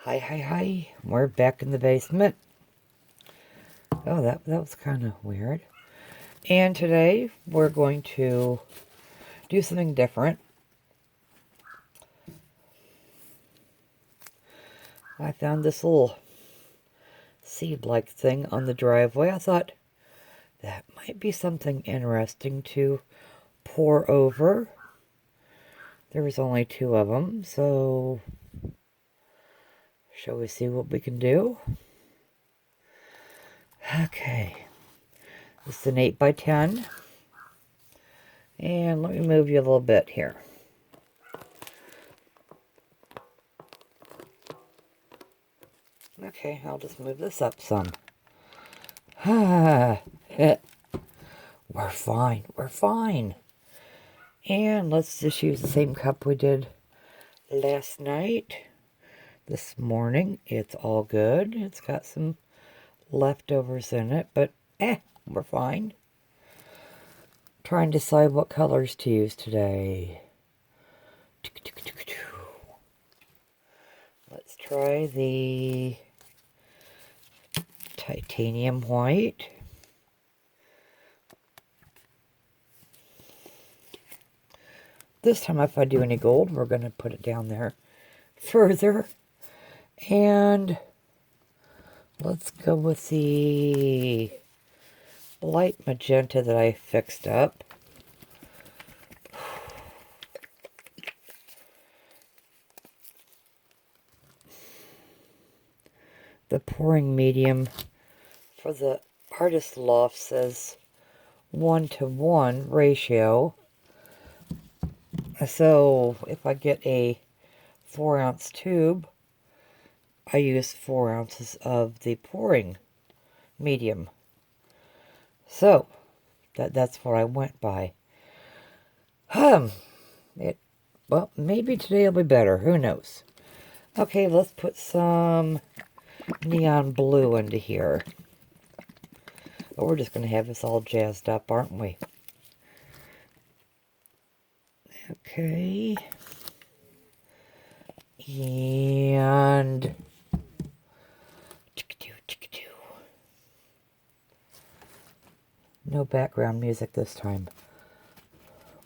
Hi. We're back in the basement. Oh, that was kind of weird. And today we're going to do something different. I found this little seed-like thing on the driveway. I thought that might be something interesting to pour over. There was only 2 of them, so shall we see what we can do? Okay. This is an 8 by 10. And let me move you a little bit here. Okay, I'll just move this up some. We're fine. And let's just use the same cup we did last night. This morning, it's all good. It's got some leftovers in it, but we're fine. Trying to decide what colors to use today. Let's try the titanium white. This time, if I do any gold, we're going to put it down there further. And let's go with the light magenta that I fixed up. The pouring medium for the artist Loft says 1-to-1 ratio. So if I get a 4-ounce tube, I use 4 ounces of the pouring medium. So that's what I went by. Well, maybe today will be better. Who knows? Okay, let's put some neon blue into here. But we're just going to have this all jazzed up, aren't we? Okay. And no background music this time.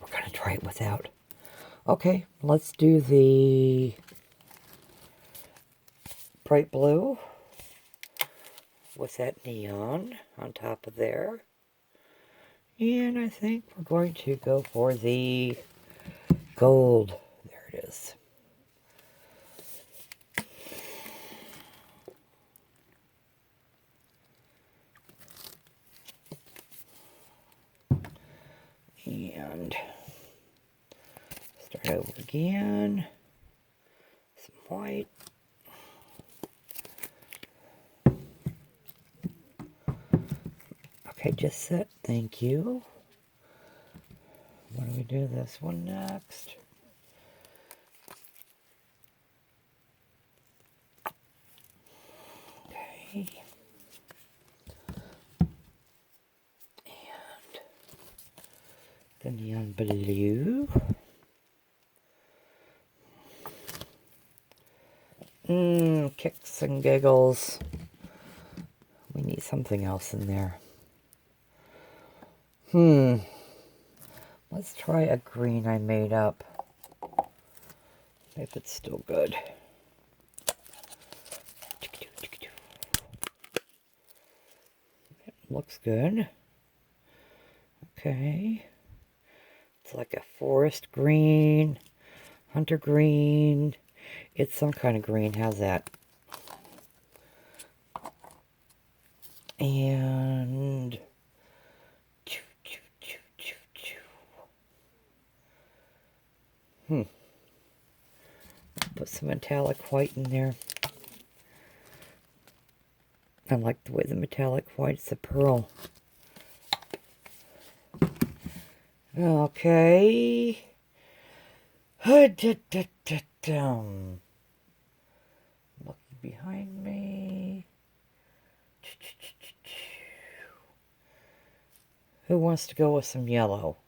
We're going to try it without. Okay, let's do the bright blue with that neon on top of there. And I think we're going to go for the gold. There it is. And start over again. Some white. Okay, just set. Thank you. What do we do this one next? Okay. And the neon blue. Kicks and giggles. We need something else in there. Let's try a green I made up. If it's still good. It looks good. Okay. It's like a forest green, hunter green. It's some kind of green. How's that? And put some metallic white in there. I like the way the metallic white's a pearl. Okay. Looking behind me. Who wants to go with some yellow?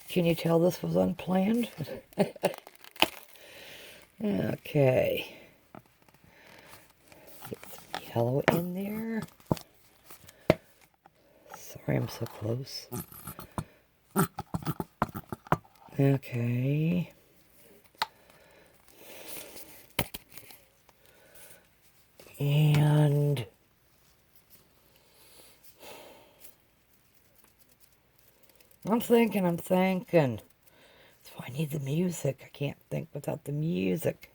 Can you tell this was unplanned? Okay. Get some yellow in there. Sorry, I'm so close. Okay. And I'm thinking. That's why I need the music. I can't think without the music.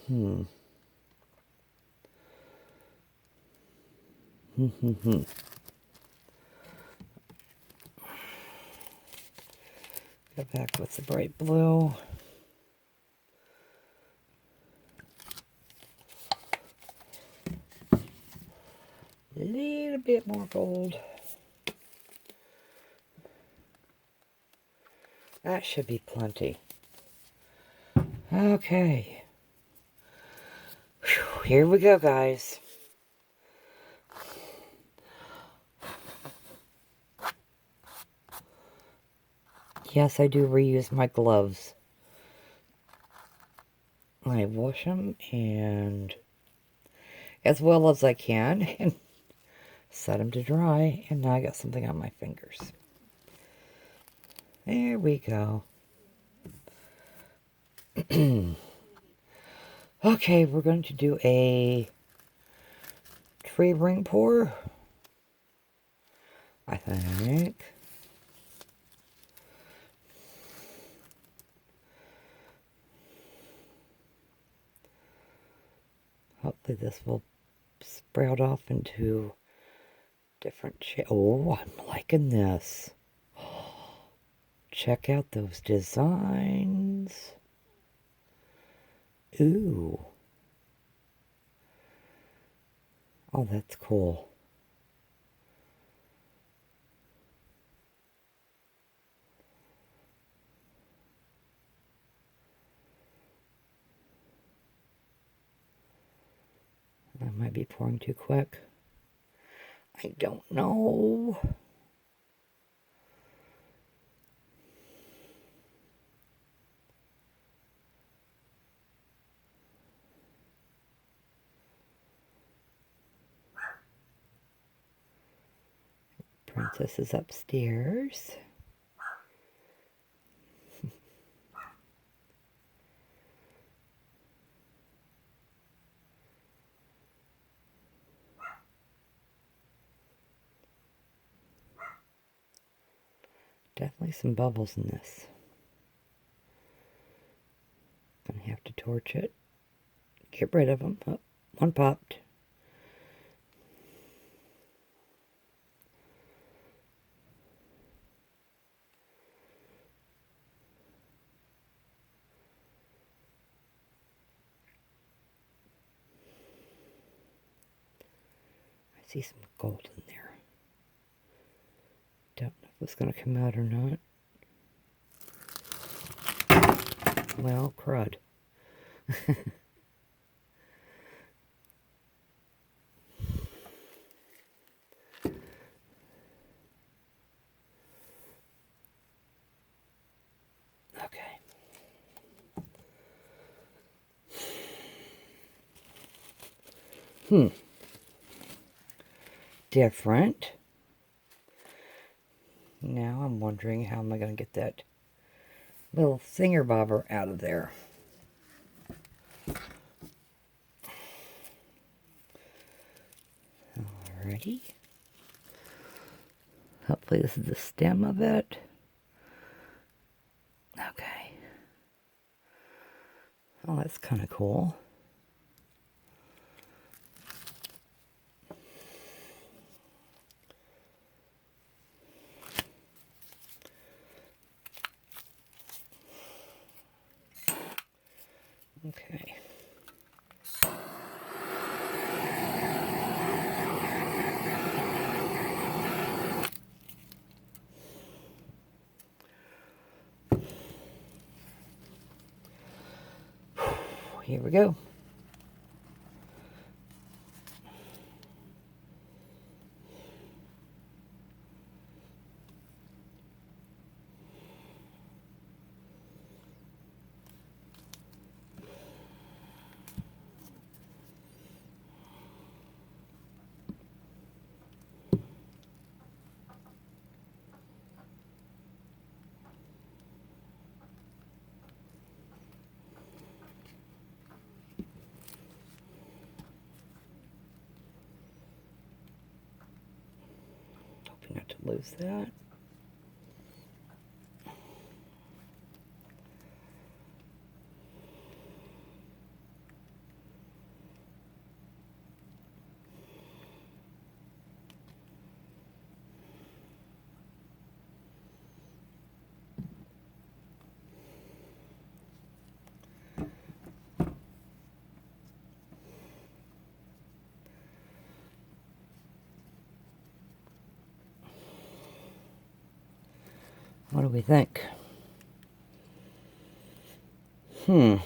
Go back with the bright blue. A little bit more gold. That should be plenty. Okay. Whew, here we go, guys. Yes, I do reuse my gloves. I wash them and as well as I can and set them to dry. And now I got something on my fingers. There we go. Okay, we're going to do a tree ring pour, I think. Hopefully this will sprout off into different shapes. Oh, I'm liking this. Check out those designs. Ooh. Oh, that's cool. I might be pouring too quick. I don't know. Princess is upstairs. Definitely some bubbles in this. Gonna have to torch it. Get rid of them. Oh, one popped. I see some gold in there. Don't know if it's gonna come out or not. Well, crud. Okay. Different. Now I'm wondering how am I going to get that little finger bobber out of there. Alrighty. Hopefully this is the stem of it. Okay. Oh, that's kind of cool. Okay. Here we go. lose that. What do we think? Okay.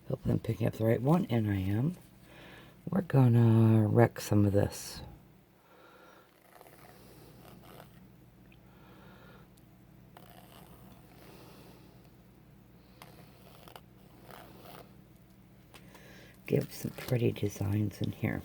Hope I'm picking up the right one, and I am. We're gonna wreck some of this. Give some pretty designs in here.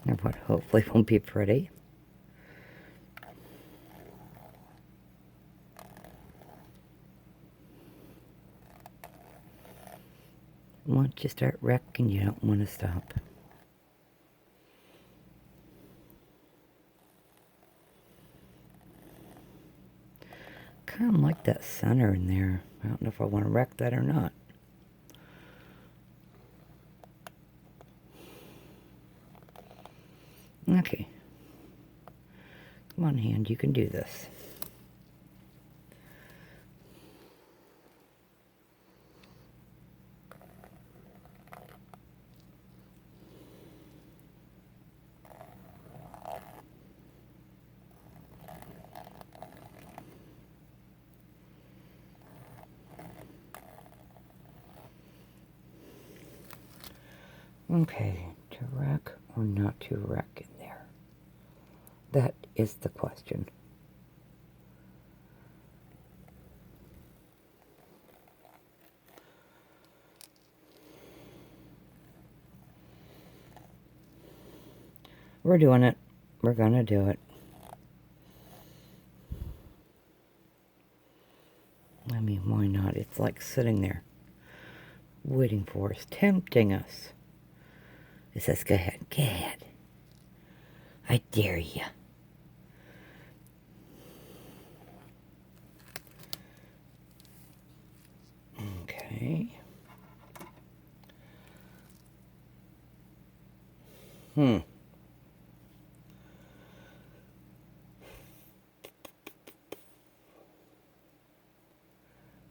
And what hopefully won't be pretty. Once you start wrecking, you don't want to stop. Kind of like that center in there. I don't know if I want to wreck that or not. Okay. Come on, hand, you can do this. Okay, to wreck or not to wreck in there? That is the question. We're doing it. We're gonna do it. I mean, why not? It's like sitting there, waiting for us, tempting us. It says, go ahead, go ahead. I dare you. Okay.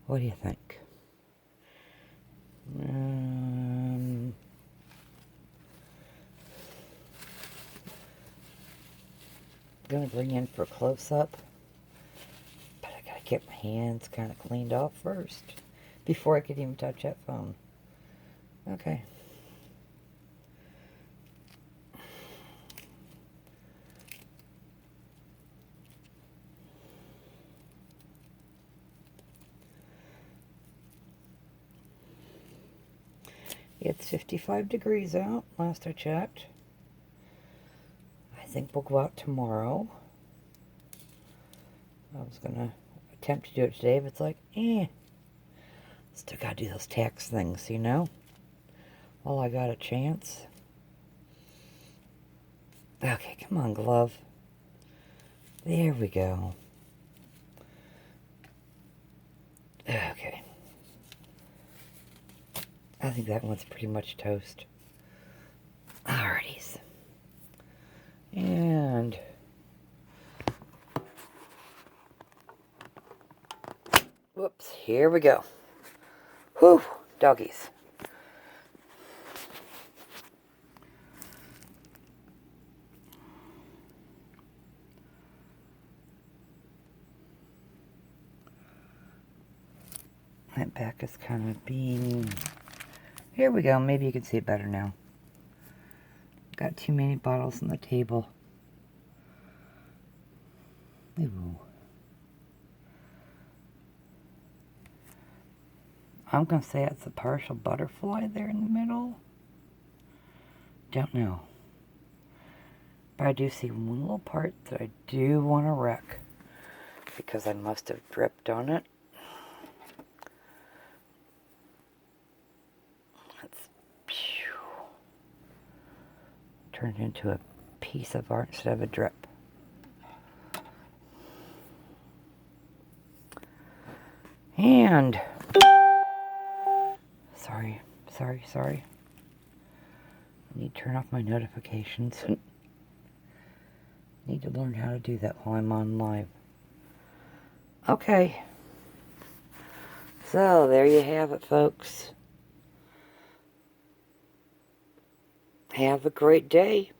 What do you think? Gonna bring in for close-up, but I gotta get my hands kind of cleaned off first before I can even touch that phone. Okay. It's 55 degrees out, last I checked. I think we'll go out tomorrow. I was gonna attempt to do it today, but it's like, still gotta do those tax things, you know? While I got a chance. Okay, come on, glove. There we go. Okay. I think that one's pretty much toast. Alrighties. And whoops, here we go. Whew, doggies. That back is kind of being... Here we go. Maybe you can see it better now. Got too many bottles on the table. Ooh. I'm going to say it's a partial butterfly there in the middle. Don't know. But I do see one little part that I do want to wreck, because I must have dripped on it. It's turned into a piece of art instead of a drip. And sorry. I need to turn off my notifications. Need to learn how to do that while I'm on live. Okay. So, there you have it, folks. Have a great day.